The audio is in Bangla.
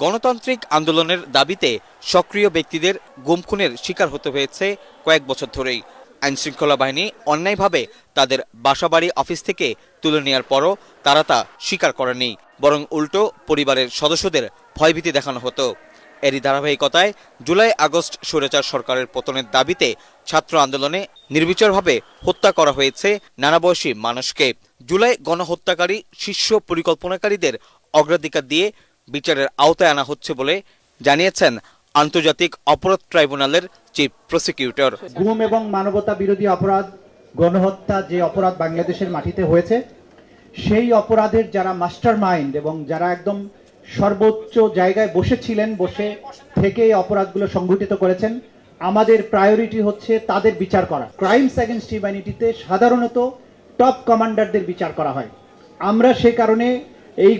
গণতান্ত্রিক আন্দোলনের দাবিতে সক্রিয় ব্যক্তিদের গুম-খুনের শিকার হতে হয়েছে কয়েক বছর ধরেই। আইনশৃঙ্খলা বাহিনী অন্যায়ভাবে তাদের বাসাবাড়ি অফিস থেকে তুলে নেওয়ার পরও তারা তা স্বীকার করেনি, বরং উল্টো পরিবারের সদস্যদের ভয়ভীতি দেখানো হতো। এরই ধারাবাহিকতায় জুলাই আগস্ট স্বৈরাচার সরকারের পতনের দাবিতে ছাত্র আন্দোলনে নির্বিচারভাবে হত্যা করা হয়েছে নানা বয়সী মানুষকে। জুলাই গণহত্যাকারী শীর্ষ পরিকল্পনাকারীদের অগ্রাধিকার দিয়ে বিচারের আওতায় আনা হচ্ছে বলে জানিয়েছেন আন্তর্জাতিক অপরাধ ট্রাইব্যুনালের চিফ প্রসিকিউটর। গুম এবং মানবতা বিরোধী অপরাধ, গণহত্যা যে অপরাধ বাংলাদেশের মাটিতে হয়েছে, সেই অপরাধের যারা মাস্টার মাইন্ড এবং যারা একদম সর্বোচ্চ জায়গায় বসেছিলেন, বসে থেকে এই অপরাধগুলো সংঘটিত করেছেন, আমাদের প্রায়োরিটি হচ্ছে তাদের বিচার করা। ক্রাইমস এগেইনস্ট হিউম্যানিটিতে সাধারণত টপ কমান্ডারদের বিচার করা হয়। আমরা সে কারণে এই